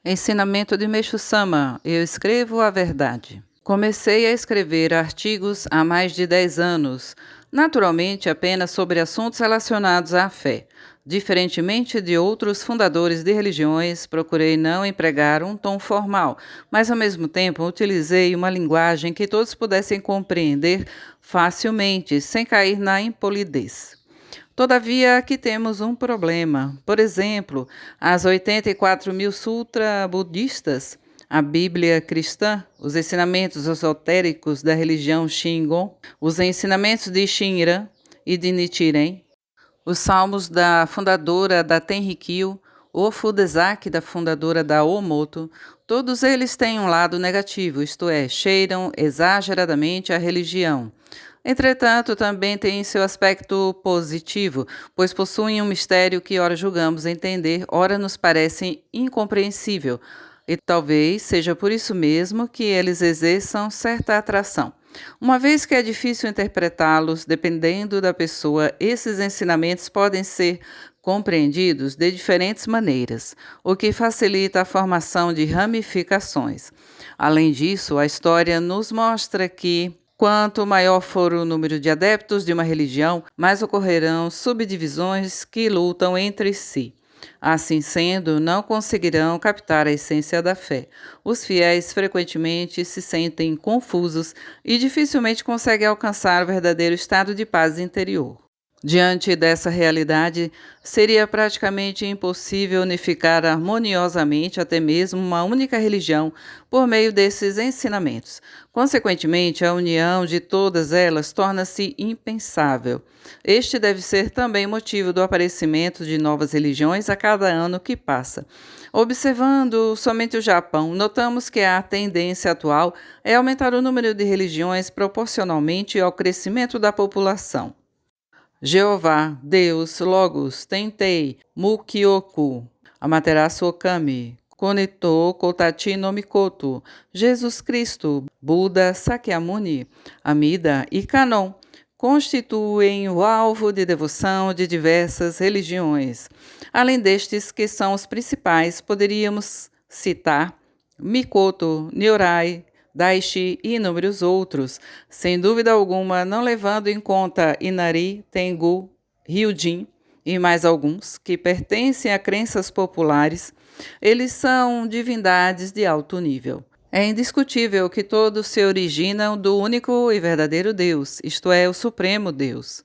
Ensinamento de Meixo Sama: eu escrevo a verdade. Comecei a escrever artigos há mais de 10 anos, naturalmente apenas sobre assuntos relacionados à fé. Diferentemente de outros fundadores de religiões, procurei não empregar um tom formal, mas ao mesmo tempo utilizei uma linguagem que todos pudessem compreender facilmente, sem cair na impolidez. Todavia, aqui temos um problema. Por exemplo, as 84 mil sutra budistas, a Bíblia cristã, os ensinamentos esotéricos da religião Shingon, os ensinamentos de Shinran e de Nichiren, os salmos da fundadora da Tenrikyo, o Fudezaki da fundadora da Omoto, todos eles têm um lado negativo, isto é, cheiram exageradamente a religião. Entretanto, também têm seu aspecto positivo, pois possuem um mistério que ora julgamos entender, ora nos parece incompreensível, e talvez seja por isso mesmo que eles exerçam certa atração. Uma vez que é difícil interpretá-los, dependendo da pessoa, esses ensinamentos podem ser compreendidos de diferentes maneiras, o que facilita a formação de ramificações. Além disso, a história nos mostra que quanto maior for o número de adeptos de uma religião, mais ocorrerão subdivisões que lutam entre si. Assim sendo, não conseguirão captar a essência da fé. Os fiéis frequentemente se sentem confusos e dificilmente conseguem alcançar o verdadeiro estado de paz interior. Diante dessa realidade, seria praticamente impossível unificar harmoniosamente até mesmo uma única religião por meio desses ensinamentos. Consequentemente, a união de todas elas torna-se impensável. Este deve ser também motivo do aparecimento de novas religiões a cada ano que passa. Observando somente o Japão, notamos que a tendência atual é aumentar o número de religiões proporcionalmente ao crescimento da população. Jeová, Deus, Logos, Tentei, Mukioku, Amaterasu Okami, Konito Kotachi no Mikoto, Jesus Cristo, Buda, Sakyamuni, Amida e Kanon constituem o alvo de devoção de diversas religiões. Além destes, que são os principais, poderíamos citar Mikoto, Nyorai, Daishi e inúmeros outros, sem dúvida alguma não levando em conta Inari, Tengu, Ryujin e mais alguns que pertencem a crenças populares. Eles são divindades de alto nível. É indiscutível que todos se originam do único e verdadeiro Deus, isto é, o Supremo Deus.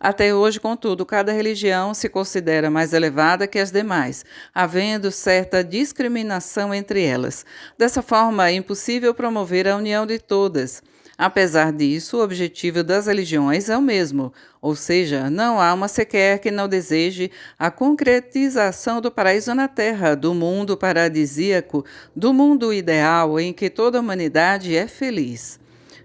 Até hoje, contudo, cada religião se considera mais elevada que as demais, havendo certa discriminação entre elas. Dessa forma, é impossível promover a união de todas. Apesar disso, o objetivo das religiões é o mesmo, ou seja, não há uma sequer que não deseje a concretização do paraíso na Terra, do mundo paradisíaco, do mundo ideal em que toda a humanidade é feliz.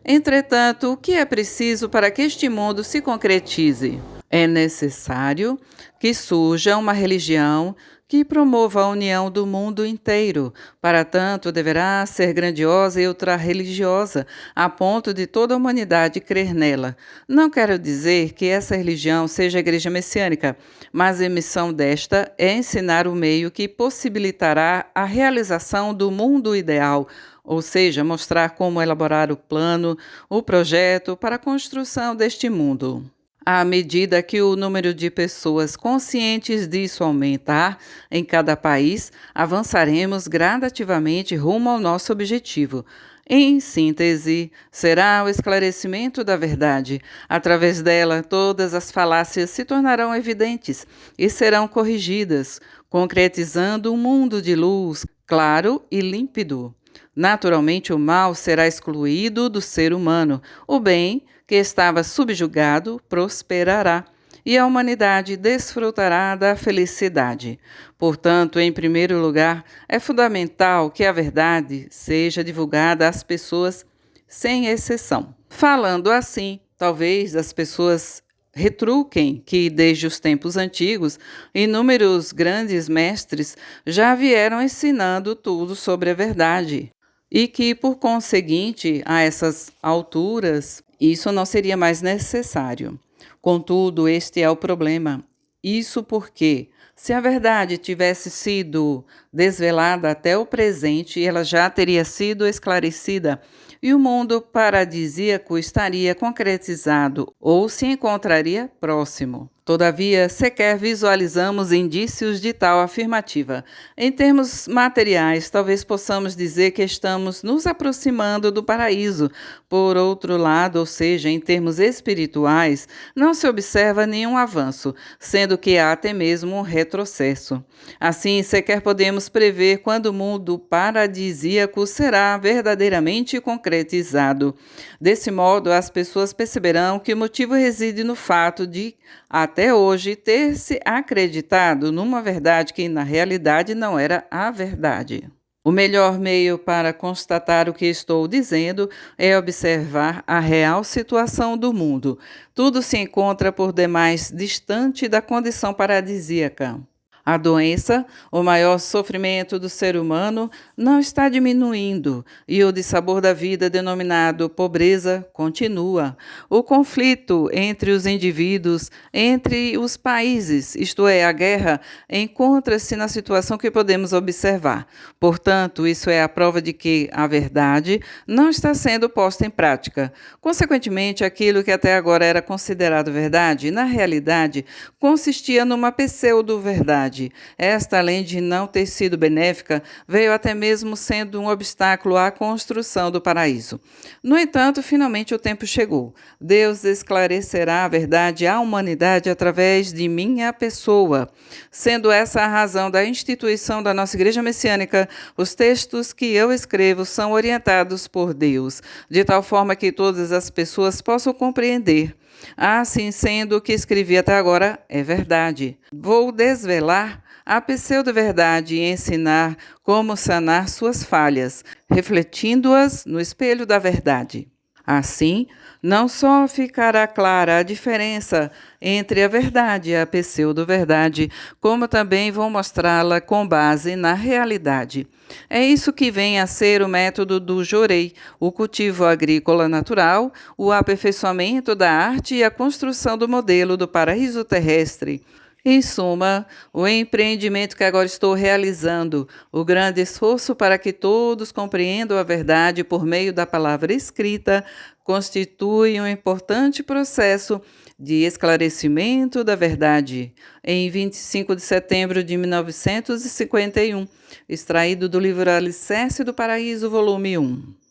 Entretanto, o que é preciso para que este mundo se concretize? É necessário que surja uma religião que promova a união do mundo inteiro. Para tanto, deverá ser grandiosa e ultra-religiosa, a ponto de toda a humanidade crer nela. Não quero dizer que essa religião seja a Igreja Messiânica, mas a missão desta é ensinar o meio que possibilitará a realização do mundo ideal, ou seja, mostrar como elaborar o plano, o projeto para a construção deste mundo. À medida que o número de pessoas conscientes disso aumentar em cada país, avançaremos gradativamente rumo ao nosso objetivo. Em síntese, será o esclarecimento da verdade. Através dela, todas as falácias se tornarão evidentes e serão corrigidas, concretizando um mundo de luz, claro e límpido. Naturalmente, o mal será excluído do ser humano. O bem, que estava subjugado, prosperará, e a humanidade desfrutará da felicidade. Portanto, em primeiro lugar, é fundamental que a verdade seja divulgada às pessoas sem exceção. Falando assim, talvez as pessoas retruquem que, desde os tempos antigos, inúmeros grandes mestres já vieram ensinando tudo sobre a verdade e que, por conseguinte, a essas alturas, isso não seria mais necessário. Contudo, este é o problema. Isso porque, se a verdade tivesse sido Desvelada até o presente, ela já teria sido esclarecida e o mundo paradisíaco estaria concretizado ou se encontraria próximo. Todavia, sequer visualizamos indícios de tal afirmativa. Em termos materiais, talvez possamos dizer que estamos nos aproximando do paraíso. Por outro lado, ou seja, em termos espirituais, não se observa nenhum avanço, sendo que há até mesmo um retrocesso. Assim, sequer podemos prever quando o mundo paradisíaco será verdadeiramente concretizado. Desse modo, as pessoas perceberão que o motivo reside no fato de, até hoje, ter se acreditado numa verdade que na realidade não era a verdade. O melhor meio para constatar o que estou dizendo é observar a real situação do mundo. Tudo se encontra por demais distante da condição paradisíaca. A doença, o maior sofrimento do ser humano, não está diminuindo e o dissabor da vida, denominado pobreza, continua. O conflito entre os indivíduos, entre os países, isto é, a guerra, encontra-se na situação que podemos observar. Portanto, isso é a prova de que a verdade não está sendo posta em prática. Consequentemente, aquilo que até agora era considerado verdade, na realidade, consistia numa pseudo-verdade. Esta, além de não ter sido benéfica, veio até mesmo sendo um obstáculo à construção do paraíso. No entanto, finalmente o tempo chegou. Deus esclarecerá a verdade à humanidade através de minha pessoa. Sendo essa a razão da instituição da nossa Igreja Messiânica, os textos que eu escrevo são orientados por Deus, de tal forma que todas as pessoas possam compreender. Assim sendo, o que escrevi até agora é verdade. Vou desvelar a pseudo-verdade e ensinar como sanar suas falhas, refletindo-as no espelho da verdade. Assim, não só ficará clara a diferença entre a verdade e a pseudo-verdade, como também vou mostrá-la com base na realidade. É isso que vem a ser o método do Jorei, o cultivo agrícola natural, o aperfeiçoamento da arte e a construção do modelo do paraíso terrestre. Em suma, o empreendimento que agora estou realizando, o grande esforço para que todos compreendam a verdade por meio da palavra escrita, constitui um importante processo de esclarecimento da verdade. Em 25 de setembro de 1951, extraído do livro Alicerce do Paraíso, volume 1.